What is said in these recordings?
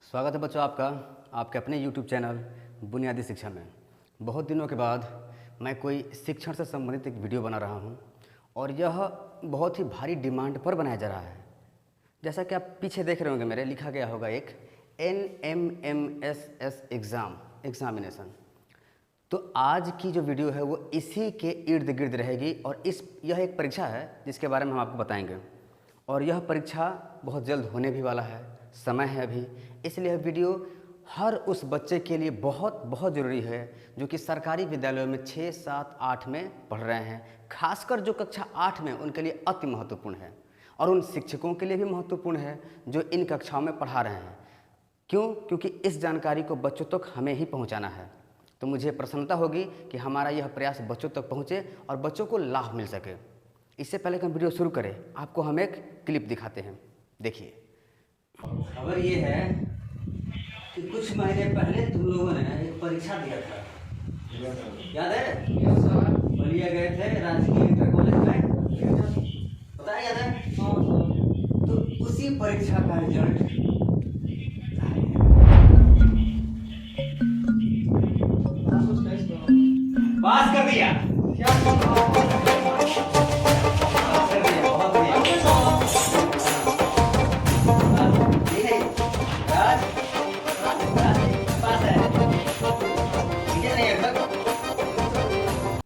स्वागत है बच्चों आपका आपके अपने YouTube चैनल बुनियादी शिक्षा में। बहुत दिनों के बाद मैं कोई शिक्षण से संबंधित एक वीडियो बना रहा हूं और यह बहुत ही भारी डिमांड पर बनाया जा रहा है। जैसा कि आप पीछे देख रहे होंगे मेरे लिखा गया होगा एक NMMSS एग्जामिनेशन। तो आज की जो वीडियो है वो इसी के इर्द गिर्द रहेगी और यह एक परीक्षा है जिसके बारे में हम आपको बताएंगे और यह परीक्षा बहुत जल्द होने भी वाला है, समय है अभी। इसलिए यह वीडियो हर उस बच्चे के लिए बहुत बहुत ज़रूरी है जो कि सरकारी विद्यालयों में 6, 7, 8 में पढ़ रहे हैं। खासकर जो कक्षा 8 में उनके लिए अति महत्वपूर्ण है और उन शिक्षकों के लिए भी महत्वपूर्ण है जो इन कक्षाओं में पढ़ा रहे हैं। क्यों? क्योंकि इस जानकारी को बच्चों तक हमें ही पहुंचाना है। तो मुझे प्रसन्नता होगी कि हमारा यह प्रयास बच्चों तक पहुँचे और बच्चों को लाभ मिल सके। इससे पहले कि हम वीडियो शुरू करें आपको हम एक क्लिप दिखाते हैं, देखिए। खबर ये है कि कुछ महीने पहले तुम लोगों ने एक परीक्षा दिया था, याद है? बलिया गए थे राजकीय इंटर कॉलेज में, पता है, याद है? तो उसी परीक्षा का रिजल्ट पास कर दिया।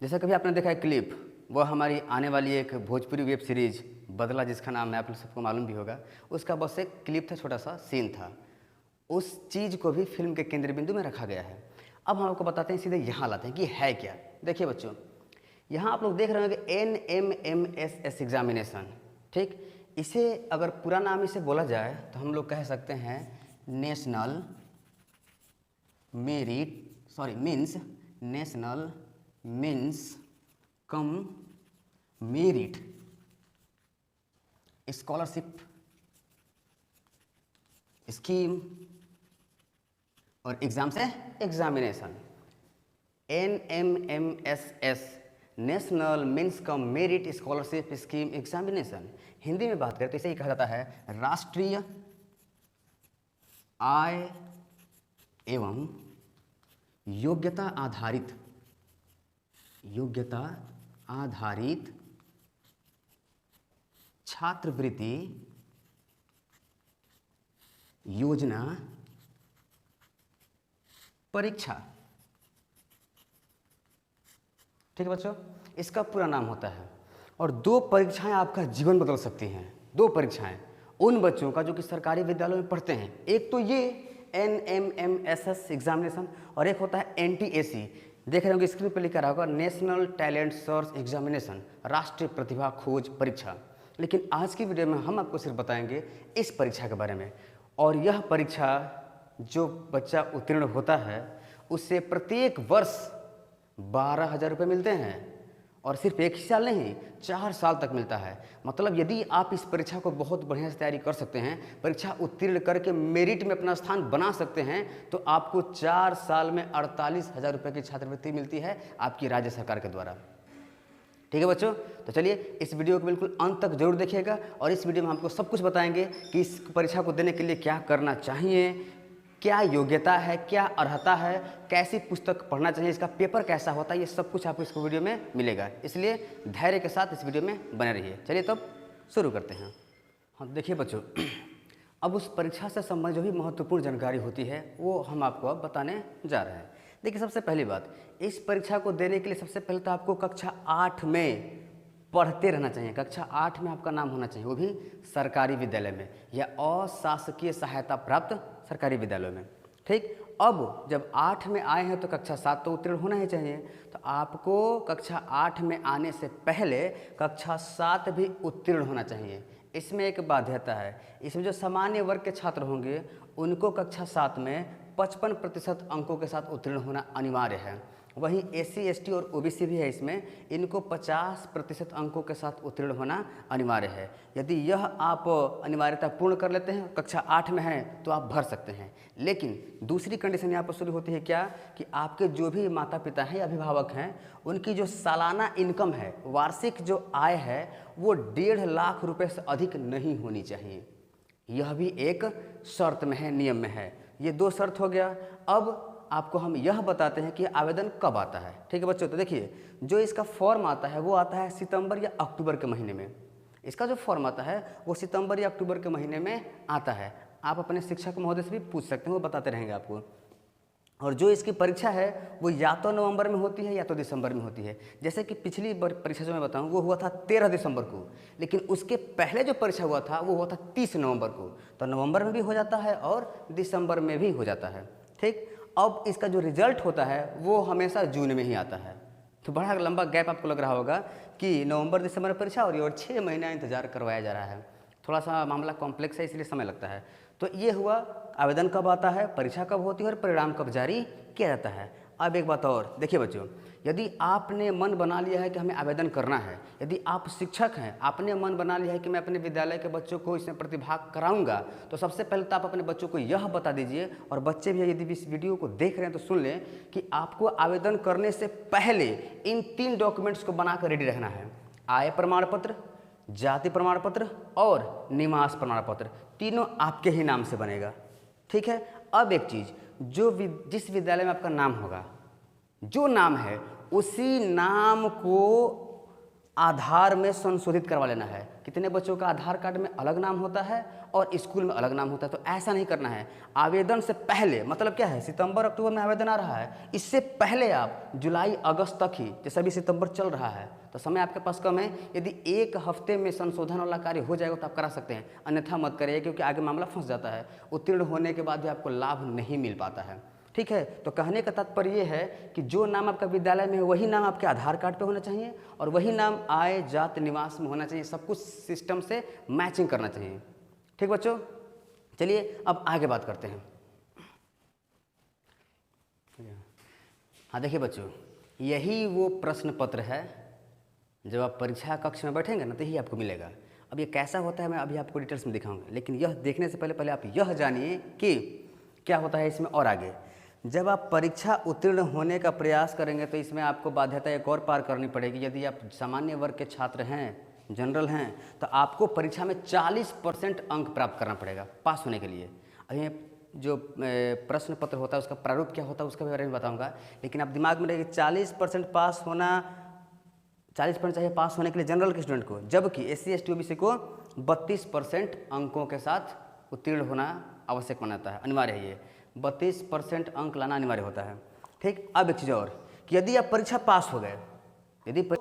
जैसा कभी आपने देखा है क्लिप, वह हमारी आने वाली एक भोजपुरी वेब सीरीज बदला, जिसका नाम है आप लोग सबको मालूम भी होगा। उसका बस एक क्लिप था, छोटा सा सीन था। उस चीज़ को भी फिल्म के केंद्र बिंदु में रखा गया है। अब हम आपको बताते हैं, सीधे यहाँ लाते हैं कि है क्या। देखिए बच्चों, यहाँ आप लोग देख रहे होंगे NMMSS एग्जामिनेशन, ठीक। इसे अगर पूरा नाम इसे बोला जाए तो हम लोग कह सकते हैं national means cum merit scholarship scheme और एग्जाम से examination. NMMSS national means cum merit scholarship scheme examination. Hindi में बात करें तो इसे ही कहा जाता है राष्ट्रीय आय एवं योग्यता आधारित छात्रवृत्ति योजना परीक्षा, ठीक है बच्चों। इसका पूरा नाम होता है और 2 परीक्षाएं आपका जीवन बदल सकती हैं। 2 परीक्षाएं उन बच्चों का जो कि सरकारी विद्यालयों में पढ़ते हैं। एक तो ये NMMSS एग्जामिनेशन और एक होता है NTAC। देख रहे होंगे स्क्रीन पर लिखा रहा होगा नेशनल टैलेंट सर्च एग्जामिनेशन, राष्ट्रीय प्रतिभा खोज परीक्षा। लेकिन आज की वीडियो में हम आपको सिर्फ बताएंगे इस परीक्षा के बारे में। और यह परीक्षा जो बच्चा उत्तीर्ण होता है उससे प्रत्येक वर्ष 12,000 रुपये मिलते हैं और सिर्फ 1 ही साल नहीं, 4 साल तक मिलता है। मतलब यदि आप इस परीक्षा को बहुत बढ़िया से तैयारी कर सकते हैं, परीक्षा उत्तीर्ण करके मेरिट में अपना स्थान बना सकते हैं, तो आपको 4 साल में 48,000 रुपये की छात्रवृत्ति मिलती है आपकी राज्य सरकार के द्वारा। ठीक है बच्चों, तो चलिए इस वीडियो को बिल्कुल अंत तक जरूर देखिएगा और इस वीडियो में हमको सब कुछ बताएंगे कि इस परीक्षा को देने के लिए क्या करना चाहिए, क्या योग्यता है, क्या अर्हता है, कैसी पुस्तक पढ़ना चाहिए, इसका पेपर कैसा होता है, ये सब कुछ आपको इस वीडियो में मिलेगा। इसलिए धैर्य के साथ इस वीडियो में बने रहिए। चलिए तब शुरू करते हैं। हाँ देखिए बच्चों, अब उस परीक्षा से संबंधित जो भी महत्वपूर्ण जानकारी होती है वो हम आपको अब बताने जा रहे हैं। देखिए सबसे पहली बात, इस परीक्षा को देने के लिए सबसे पहले तो आपको कक्षा 8 में पढ़ते रहना चाहिए। कक्षा 8 में आपका नाम होना चाहिए, वो भी सरकारी विद्यालय में या अशासकीय सहायता प्राप्त सरकारी विद्यालयों में, ठीक। अब जब 8 में आए हैं तो कक्षा 7 तो उत्तीर्ण होना ही चाहिए। तो आपको कक्षा 8 में आने से पहले कक्षा 7 भी उत्तीर्ण होना चाहिए। इसमें एक बाध्यता है, इसमें जो सामान्य वर्ग के छात्र होंगे उनको कक्षा 7 में 55% अंकों के साथ उत्तीर्ण होना अनिवार्य है। वहीं SC ST और OBC भी है, इसमें इनको 50% अंकों के साथ उत्तीर्ण होना अनिवार्य है। यदि यह आप अनिवार्यता पूर्ण कर लेते हैं, कक्षा 8 में हैं, तो आप भर सकते हैं। लेकिन दूसरी कंडीशन यहाँ पर शुरू होती है क्या, कि आपके जो भी माता पिता हैं, अभिभावक हैं, उनकी जो सालाना इनकम है, वार्षिक जो आय है, वो 1.5 लाख रुपये से अधिक नहीं होनी चाहिए। यह भी एक शर्त में है, नियम में है। ये 2 शर्त हो गया। अब आपको हम यह बताते हैं कि आवेदन कब आता है। ठीक है बच्चों, तो देखिए जो इसका फॉर्म आता है वो आता है सितंबर या अक्टूबर के महीने में। इसका जो फॉर्म आता है वो सितंबर या अक्टूबर के महीने में आता है। आप अपने शिक्षक महोदय से भी पूछ सकते हैं, वो बताते रहेंगे आपको। और जो इसकी परीक्षा है वो या तो नवंबर में होती है या तो दिसंबर में होती है। जैसे कि पिछली परीक्षा जो मैं बताऊं वो हुआ था 13 दिसंबर को, लेकिन उसके पहले जो परीक्षा हुआ था वो हुआ था 30 नवंबर को। तो नवंबर में भी हो जाता है और दिसंबर में भी हो जाता है। ठीक, अब इसका जो रिजल्ट होता है वो हमेशा जून में ही आता है। तो बड़ा लंबा गैप आपको लग रहा होगा कि नवंबर दिसंबर में परीक्षा हो रही है और 6 महीना इंतजार करवाया जा रहा है। थोड़ा सा मामला कॉम्प्लेक्स है, इसलिए समय लगता है। तो ये हुआ आवेदन कब आता है, परीक्षा कब होती है और परिणाम कब जारी किया जाता है। अब एक बात और देखिए बच्चों, यदि आपने मन बना लिया है कि हमें आवेदन करना है, यदि आप शिक्षक हैं, आपने मन बना लिया है कि मैं अपने विद्यालय के बच्चों को इसमें प्रतिभाग कराऊंगा, तो सबसे पहले तो आप अपने बच्चों को यह बता दीजिए, और बच्चे भी यदि इस वीडियो को देख रहे हैं तो सुन लें कि आपको आवेदन करने से पहले इन 3 डॉक्यूमेंट्स को बनाकर रेडी रहना है। आय प्रमाण पत्र, जाति प्रमाण पत्र और निवास प्रमाण पत्र, तीनों आपके ही नाम से बनेगा। ठीक है। अब एक चीज़, जिस विद्यालय में आपका नाम होगा, जो नाम है उसी नाम को आधार में संशोधित करवा लेना है। कितने बच्चों का आधार कार्ड में अलग नाम होता है और स्कूल में अलग नाम होता है, तो ऐसा नहीं करना है। आवेदन से पहले, मतलब क्या है, सितंबर अक्टूबर में आवेदन आ रहा है, इससे पहले आप जुलाई अगस्त तक ही, जैसे अभी सितंबर चल रहा है तो समय आपके पास कम है, यदि 1 हफ्ते में संशोधन वाला कार्य हो जाएगा तो आप करा सकते हैं, अन्यथा मत करिए, क्योंकि आगे मामला फंस जाता है। उत्तीर्ण होने के बाद भी आपको लाभ नहीं मिल पाता है। ठीक है। तो कहने का तात्पर्य ये है कि जो नाम आपका विद्यालय में है वही नाम आपके आधार कार्ड पे होना चाहिए और वही नाम आय जात निवास में होना चाहिए। सब कुछ सिस्टम से मैचिंग करना चाहिए। ठीक बच्चों, चलिए अब आगे बात करते हैं। हाँ देखिए बच्चों, यही वो प्रश्न पत्र है, जब आप परीक्षा कक्ष में बैठेंगे ना तो यही आपको मिलेगा। अब ये कैसा होता है मैं अभी आपको डिटेल्स में दिखाऊंगा, लेकिन यह देखने से पहले आप यह जानिए कि क्या होता है इसमें। और आगे जब आप परीक्षा उत्तीर्ण होने का प्रयास करेंगे तो इसमें आपको बाध्यता एक और पार करनी पड़ेगी। यदि आप सामान्य वर्ग के छात्र हैं, जनरल हैं, तो आपको परीक्षा में 40% अंक प्राप्त करना पड़ेगा पास होने के लिए। अभी जो प्रश्न पत्र होता है उसका प्रारूप क्या होता है उसके बारे में बताऊंगा, लेकिन आप दिमाग में रखिए 40% पास होना, 40% चाहिए पास होने के लिए जनरल के स्टूडेंट को, जबकि SC ST OBC को 32% अंकों के साथ उत्तीर्ण होना आवश्यक बनाता है, अनिवार्य है। ये 32% अंक लाना अनिवार्य होता है। ठीक। अब एक चीज़ और कि यदि आप परीक्षा पास हो गए,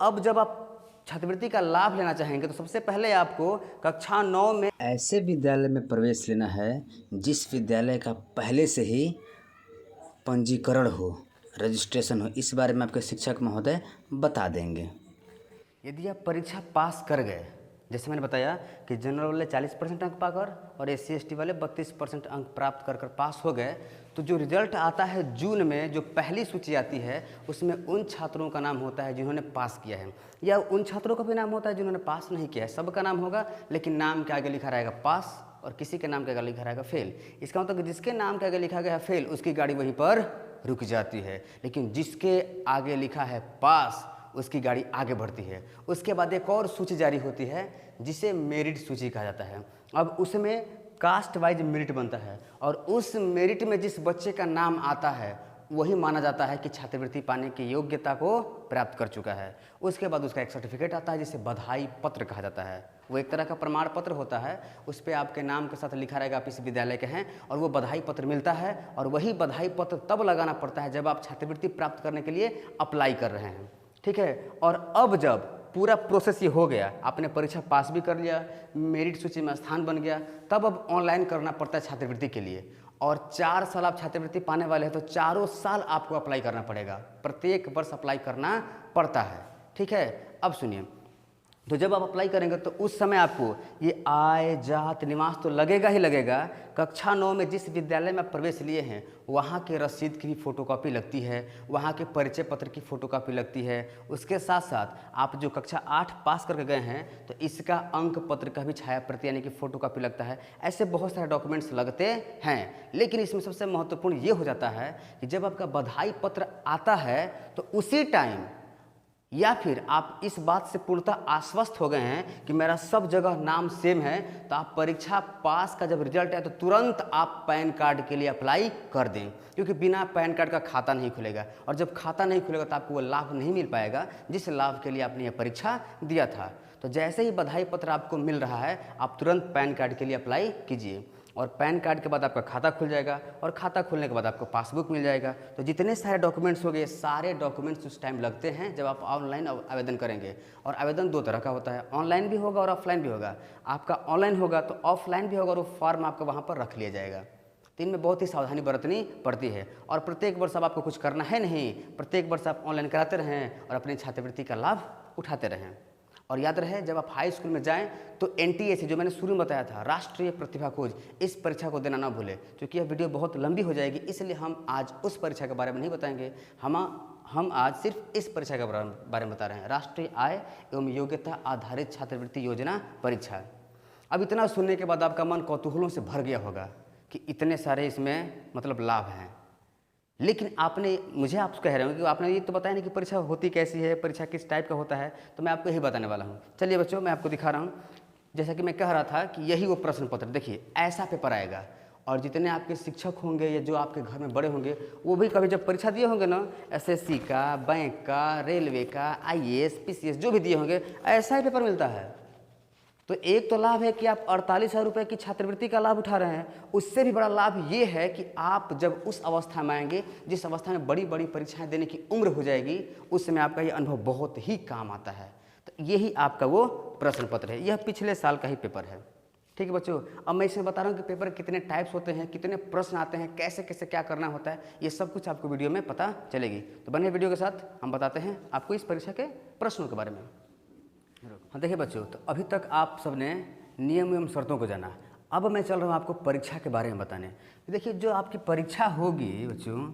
अब जब आप छात्रवृत्ति का लाभ लेना चाहेंगे तो सबसे पहले आपको कक्षा 9 में ऐसे विद्यालय में प्रवेश लेना है जिस विद्यालय का पहले से ही पंजीकरण हो, रजिस्ट्रेशन हो। इस बारे में आपके शिक्षक महोदय बता देंगे। यदि आप परीक्षा पास कर गए, जैसे मैंने बताया कि जनरल वाले 40% अंक पाकर और SC ST वाले 32% अंक प्राप्त कर पास हो गए, तो जो रिजल्ट आता है जून में, जो पहली सूची आती है उसमें उन छात्रों का नाम होता है जिन्होंने पास किया है, या उन छात्रों का भी नाम होता है जिन्होंने पास नहीं किया है। सबका नाम होगा, लेकिन नाम के आगे लिखा रहेगा पास और किसी के नाम के आगे लिखा रहेगा फेल। इसका मतलब जिसके नाम के आगे लिखा गया है फेल, उसकी गाड़ी वहीं पर रुक जाती है, लेकिन जिसके आगे लिखा है पास उसकी गाड़ी आगे बढ़ती है। उसके बाद एक और सूची जारी होती है जिसे मेरिट सूची कहा जाता है। अब उसमें कास्ट वाइज मेरिट बनता है और उस मेरिट में जिस बच्चे का नाम आता है वही माना जाता है कि छात्रवृत्ति पाने की योग्यता को प्राप्त कर चुका है। उसके बाद उसका एक सर्टिफिकेट आता है जिसे बधाई पत्र कहा जाता है। वो एक तरह का प्रमाण पत्र होता है, उस पर आपके नाम के साथ लिखा रहेगा आप इस विद्यालय के हैं, और वो बधाई पत्र मिलता है। और वही बधाई पत्र तब लगाना पड़ता है जब आप छात्रवृत्ति प्राप्त करने के लिए अप्लाई कर रहे हैं। ठीक है। और अब जब पूरा प्रोसेस ये हो गया, आपने परीक्षा पास भी कर लिया, मेरिट सूची में स्थान बन गया, तब अब ऑनलाइन करना पड़ता है छात्रवृत्ति के लिए। और 4 साल आप छात्रवृत्ति पाने वाले हैं तो 4 साल आपको अप्लाई करना पड़ेगा, प्रत्येक वर्ष अप्लाई करना पड़ता है। ठीक है। अब सुनिए, तो जब आप अप्लाई करेंगे तो उस समय आपको ये आय जात निवास तो लगेगा ही लगेगा। कक्षा 9 में जिस विद्यालय में आप प्रवेश लिए हैं वहाँ के रसीद की भी फोटोकॉपी लगती है, वहाँ के परिचय पत्र की फ़ोटोकॉपी लगती है। उसके साथ साथ आप जो कक्षा 8 पास करके गए हैं तो इसका अंक पत्र का भी छाया प्रति यानी कि फ़ोटोकॉपी लगता है। ऐसे बहुत सारे डॉक्यूमेंट्स लगते हैं, लेकिन इसमें सबसे महत्वपूर्ण ये हो जाता है कि जब आपका बधाई पत्र आता है तो उसी टाइम या फिर आप इस बात से पूर्णतः आश्वस्त हो गए हैं कि मेरा सब जगह नाम सेम है, तो आप परीक्षा पास का जब रिजल्ट है तो तुरंत आप पैन कार्ड के लिए अप्लाई कर दें, क्योंकि बिना पैन कार्ड का खाता नहीं खुलेगा, और जब खाता नहीं खुलेगा तो आपको वो लाभ नहीं मिल पाएगा जिस लाभ के लिए आपने यह परीक्षा दिया था। तो जैसे ही बधाई पत्र आपको मिल रहा है, आप तुरंत पैन कार्ड के लिए अप्लाई कीजिए, और पैन कार्ड के बाद आपका खाता खुल जाएगा, और खाता खुलने के बाद आपको पासबुक मिल जाएगा। तो जितने सारे डॉक्यूमेंट्स हो गए, सारे डॉक्यूमेंट्स उस टाइम लगते हैं जब आप ऑनलाइन आवेदन करेंगे। और आवेदन दो तरह का होता है, ऑनलाइन भी होगा और ऑफलाइन भी होगा। आपका ऑनलाइन होगा तो ऑफलाइन भी होगा, और वो फॉर्म आपका वहाँ पर रख लिया जाएगा। तो इनमें बहुत ही सावधानी बरतनी पड़ती है, और प्रत्येक वर्ष अब आपको कुछ करना है नहीं, प्रत्येक वर्ष आप ऑनलाइन कराते रहें और अपनी छात्रवृत्ति का लाभ उठाते रहें। और याद रहे, जब आप हाई स्कूल में जाएं तो NTA जो मैंने शुरू में बताया था, राष्ट्रीय प्रतिभा खोज, इस परीक्षा को देना ना भूलें, क्योंकि यह वीडियो बहुत लंबी हो जाएगी, इसलिए हम आज उस परीक्षा के बारे में नहीं बताएंगे। हम आज सिर्फ इस परीक्षा के बारे में बता रहे हैं, राष्ट्रीय आय एवं योग्यता आधारित छात्रवृत्ति योजना परीक्षा। अब इतना सुनने के बाद आपका मन कौतूहलों से भर गया होगा कि इतने सारे इसमें मतलब लाभ हैं, लेकिन मुझे आप कह रहे हो कि आपने ये तो बताया नहीं कि परीक्षा होती कैसी है, परीक्षा किस टाइप का होता है, तो मैं आपको यही बताने वाला हूँ। चलिए बच्चों, मैं आपको दिखा रहा हूँ। जैसा कि मैं कह रहा था कि यही वो प्रश्न पत्र, देखिए ऐसा पेपर आएगा, और जितने आपके शिक्षक होंगे या जो आपके घर में बड़े होंगे, वो भी कभी जब परीक्षा दिए होंगे ना, SSC का, बैंक का, रेलवे का, IAS, PCS जो भी दिए होंगे, ऐसा ही पेपर मिलता है। तो एक तो लाभ है कि आप 48,000 रुपये की छात्रवृत्ति का लाभ उठा रहे हैं, उससे भी बड़ा लाभ ये है कि आप जब उस अवस्था में आएंगे, जिस अवस्था में बड़ी बड़ी परीक्षाएं देने की उम्र हो जाएगी, उस समय आपका ये अनुभव बहुत ही काम आता है। तो यही आपका वो प्रश्न पत्र है, यह पिछले साल का ही पेपर है। ठीक है बच्चों, अब मैं इसमें बता रहा हूँ कि पेपर कितने टाइप्स होते हैं, कितने प्रश्न आते हैं, कैसे कैसे क्या करना होता है, ये सब कुछ आपको वीडियो में पता चलेगी। तो बने वीडियो के साथ हम बताते हैं आपको इस परीक्षा के प्रश्नों के बारे में। हाँ देखिए बच्चों, तो अभी तक आप सबने नियम एवं शर्तों को जाना, अब मैं चल रहा हूँ आपको परीक्षा के बारे में बताने। देखिए, जो आपकी परीक्षा होगी बच्चों,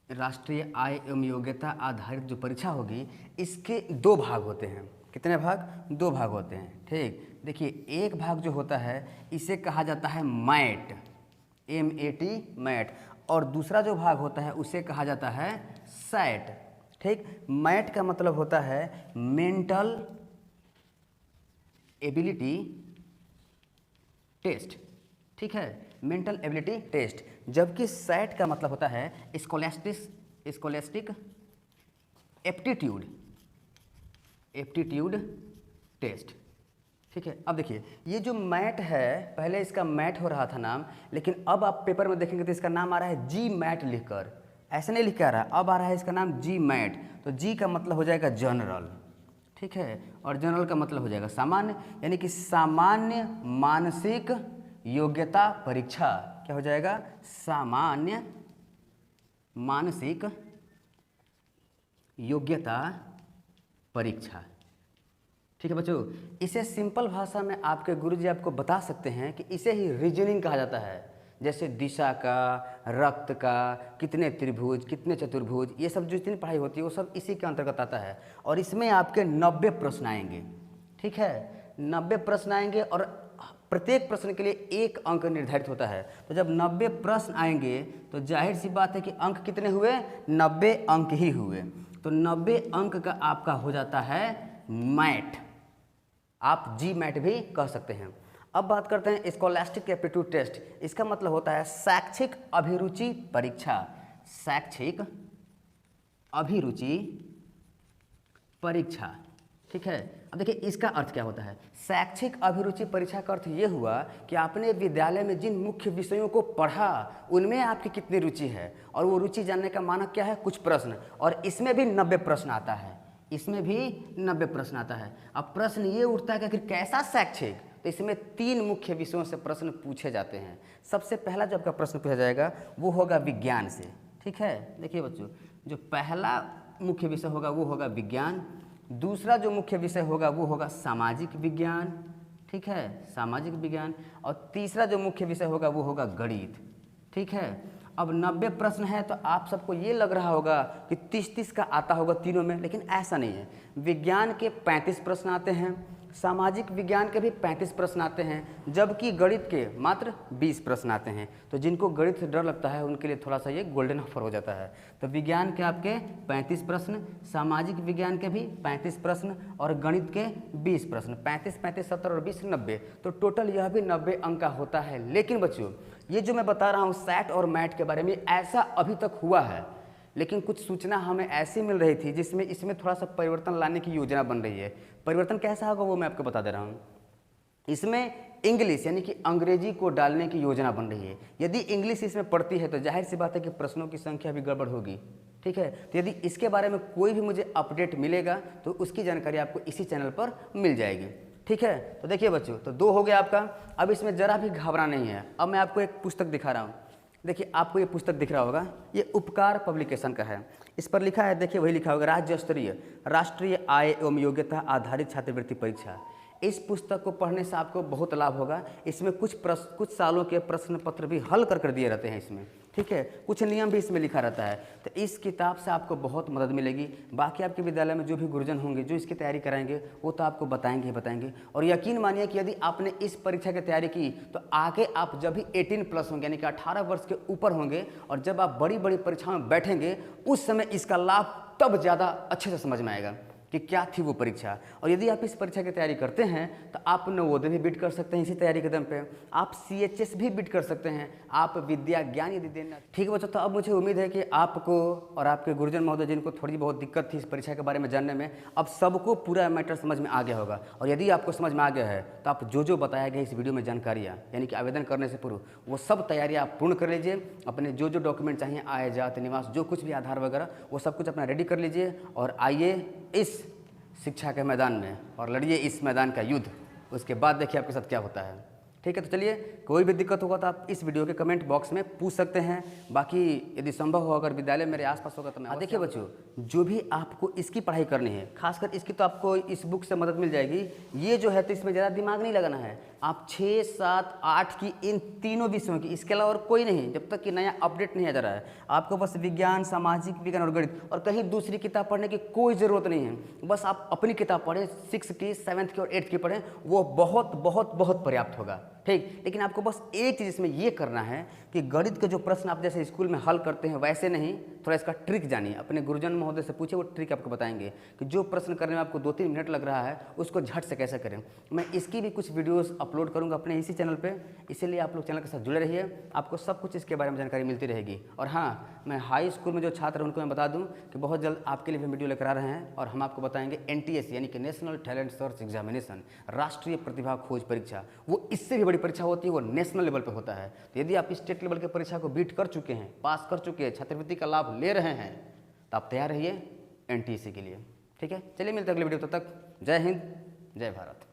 राष्ट्रीय आय एवं योग्यता आधारित जो परीक्षा होगी, इसके दो भाग होते हैं। कितने भाग? दो भाग होते हैं। ठीक, देखिए एक भाग जो होता है इसे कहा जाता है मैट, MAT मैट, और दूसरा जो भाग होता है उसे कहा जाता है सैट। ठीक, मैट का मतलब होता है मेंटल एबिलिटी टेस्ट। ठीक है, मेंटल एबिलिटी टेस्ट, जबकि सैट का मतलब होता है स्कॉलेस्टिक एप्टीट्यूड टेस्ट। ठीक है, अब देखिए ये जो मैट है, पहले इसका मैट हो रहा था नाम, लेकिन अब आप पेपर में देखेंगे तो इसका नाम आ रहा है GMAT लिखकर, ऐसे नहीं लिख के आ रहा है, अब आ रहा है इसका नाम GMAT। तो G का मतलब हो जाएगा जनरल, ठीक है, और जनरल का मतलब हो जाएगा सामान्य, यानी कि सामान्य मानसिक योग्यता परीक्षा। क्या हो जाएगा? सामान्य मानसिक योग्यता परीक्षा। ठीक है बच्चों, इसे सिंपल भाषा में आपके गुरुजी आपको बता सकते हैं कि इसे ही रीजनिंग कहा जाता है। जैसे दिशा का, रक्त का, कितने त्रिभुज, कितने चतुर्भुज, ये सब जो जितनी पढ़ाई होती है वो सब इसी के अंतर्गत आता है। और इसमें आपके 90 प्रश्न आएंगे। ठीक है, 90 प्रश्न आएंगे, और प्रत्येक प्रश्न के लिए 1 अंक निर्धारित होता है। तो जब 90 प्रश्न आएंगे तो जाहिर सी बात है कि अंक कितने हुए? 90 अंक ही हुए। तो 90 अंक का आपका हो जाता है मैट, आप GMAT भी कह सकते हैं। अब बात करते हैं स्कॉलेस्टिक एप्टीट्यूड टेस्ट। इसका मतलब होता है शैक्षिक अभिरुचि परीक्षा। शैक्षिक अभिरुचि परीक्षा। ठीक है, अब देखिए इसका अर्थ क्या होता है। शैक्षिक अभिरुचि परीक्षा का अर्थ ये हुआ कि आपने विद्यालय में जिन मुख्य विषयों को पढ़ा उनमें आपकी कितनी रुचि है, और वो रुचि जानने का मानक क्या है? कुछ प्रश्न, और इसमें भी 90 प्रश्न आता है, इसमें भी 90 प्रश्न आता है। अब प्रश्न ये उठता है कि आखिर कैसा शैक्षिक? तो इसमें 3 मुख्य विषयों से प्रश्न पूछे जाते हैं। सबसे पहला जो आपका प्रश्न पूछा जाएगा वो होगा विज्ञान से। ठीक है, देखिए बच्चों, जो पहला मुख्य विषय होगा वो होगा विज्ञान, दूसरा जो मुख्य विषय होगा वो होगा सामाजिक विज्ञान। ठीक है, सामाजिक विज्ञान, और तीसरा जो मुख्य विषय होगा वो होगा गणित। ठीक है, अब 90 प्रश्न है तो आप सबको ये लग रहा होगा कि 30-30 का आता होगा तीनों में, लेकिन ऐसा नहीं है। विज्ञान के 35 प्रश्न आते हैं, सामाजिक विज्ञान के भी 35 प्रश्न आते हैं, जबकि गणित के मात्र 20 प्रश्न आते हैं। तो जिनको गणित से डर लगता है उनके लिए थोड़ा सा ये गोल्डन ऑफर हो जाता है। तो विज्ञान के आपके 35 प्रश्न, सामाजिक विज्ञान के भी 35 प्रश्न और गणित के 20 प्रश्न, 35, 35, 70 और 20, 90। तो टोटल यह भी 90 अंक का होता है। लेकिन बच्चों ये जो मैं बता रहा हूँ सैट और मैट के बारे में, ऐसा अभी तक हुआ है, लेकिन कुछ सूचना हमें ऐसी मिल रही थी जिसमें इसमें थोड़ा सा परिवर्तन लाने की योजना बन रही है। परिवर्तन कैसा होगा वो मैं आपको बता दे रहा हूँ। इसमें इंग्लिश यानी कि अंग्रेजी को डालने की योजना बन रही है। यदि इंग्लिश इसमें पढ़ती है तो जाहिर सी बात है कि प्रश्नों की संख्या भी गड़बड़ होगी। ठीक है, तो यदि इसके बारे में कोई भी मुझे अपडेट मिलेगा तो उसकी जानकारी आपको इसी चैनल पर मिल जाएगी। ठीक है, तो देखिए बच्चों, तो 2 हो गया आपका। अब इसमें ज़रा भी घबराना नहीं है। अब मैं आपको एक पुस्तक दिखा रहा हूँ। देखिए आपको ये पुस्तक दिख रहा होगा, ये उपकार पब्लिकेशन का है। इस पर लिखा है, देखिए वही लिखा होगा, राज्य स्तरीय राष्ट्रीय आय एवं योग्यता आधारित छात्रवृत्ति परीक्षा। इस पुस्तक को पढ़ने से आपको बहुत लाभ होगा। इसमें कुछ सालों के प्रश्न पत्र भी हल कर दिए रहते हैं इसमें। ठीक है, कुछ नियम भी इसमें लिखा रहता है। तो इस किताब से आपको बहुत मदद मिलेगी। बाकी आपके विद्यालय में जो भी गुरुजन होंगे जो इसकी तैयारी कराएंगे वो तो आपको बताएंगे ही बताएंगे। और यकीन मानिए कि यदि आपने इस परीक्षा की तैयारी की तो आगे आप जब भी 18+ होंगे यानी कि 18 वर्ष के ऊपर होंगे और जब आप बड़ी बड़ी परीक्षाओं में बैठेंगे उस समय इसका लाभ तब ज़्यादा अच्छे से समझ में आएगा कि क्या थी वो परीक्षा। और यदि आप इस परीक्षा की तैयारी करते हैं तो आप नवोदय भी बीट कर सकते हैं इसी तैयारी के दम पे, आप CHS भी बीट कर सकते हैं, आप विद्या ज्ञान यदि देना। ठीक है बच्चों, तो अब मुझे उम्मीद है कि आपको और आपके गुरुजन महोदय जिनको थोड़ी बहुत दिक्कत थी इस परीक्षा के बारे में जानने में, अब सबको पूरा मैटर समझ में आ गया होगा। और यदि आपको समझ में आ गया है तो आप जो बताया गया इस वीडियो में जानकारियाँ यानी कि आवेदन करने से पूर्व वो सब तैयारियाँ आप पूर्ण कर लीजिए। अपने जो डॉक्यूमेंट चाहिए, आय जाति निवास जो कुछ भी आधार वगैरह वो सब कुछ अपना रेडी कर लीजिए और आइए इस शिक्षा के मैदान में और लड़िए इस मैदान का युद्ध। उसके बाद देखिए आपके साथ क्या होता है। ठीक है, तो चलिए, कोई भी दिक्कत होगा तो आप इस वीडियो के कमेंट बॉक्स में पूछ सकते हैं। बाकी यदि संभव हो, अगर विद्यालय मेरे आसपास होगा तो मैं देखिए बच्चों, जो भी आपको इसकी पढ़ाई करनी है, खासकर इसकी तो आपको इस बुक से मदद मिल जाएगी। ये जो है तो इसमें ज़्यादा दिमाग नहीं लगाना है। आप 6, 7, 8 की इन तीनों विषयों की, इसके अलावा और कोई नहीं, जब तक कि नया अपडेट नहीं आ जा रहा है। आपको बस विज्ञान, सामाजिक विज्ञान और गणित और कहीं दूसरी किताब पढ़ने की कोई ज़रूरत नहीं है। बस आप अपनी किताब पढ़ें, 6 की, 7th की और 8th की पढ़ें, वो बहुत बहुत बहुत पर्याप्त होगा। ठीक, लेकिन आपको बस एक चीज़ इसमें ये करना है कि गणित के जो प्रश्न आप जैसे स्कूल में हल करते हैं वैसे नहीं, थोड़ा इसका ट्रिक जानिए। अपने गुरुजन महोदय से पूछिए, वो ट्रिक आपको बताएंगे कि जो प्रश्न करने में आपको 2-3 मिनट लग रहा है उसको झट से कैसे करें। मैं इसकी भी कुछ वीडियोस अपलोड करूंगा अपने इसी चैनल पे, इसीलिए आप लोग चैनल के साथ जुड़े रहिए, आपको सब कुछ इसके बारे में जानकारी मिलती रहेगी। और हाँ, मैं हाई स्कूल में जो छात्र हैं उनको मैं बता दूँ कि बहुत जल्द आपके लिए भी वीडियो लेकर आ रहे हैं और हम आपको बताएंगे NTS यानी कि नेशनल टैलेंट सर्च एग्जामिनेशन, राष्ट्रीय प्रतिभा खोज परीक्षा। वो इससे भी बड़ी परीक्षा होती है, वो नेशनल लेवल पे होता है। तो यदि आप स्टेट लेवल की परीक्षा को बीट कर चुके हैं, पास कर चुके हैं, छात्रवृत्ति का लाभ ले रहे हैं, तो आप तैयार रहिए NTSC के लिए। ठीक है, चलिए मिलते हैं अगले वीडियो, तब तक जय हिंद, जय भारत।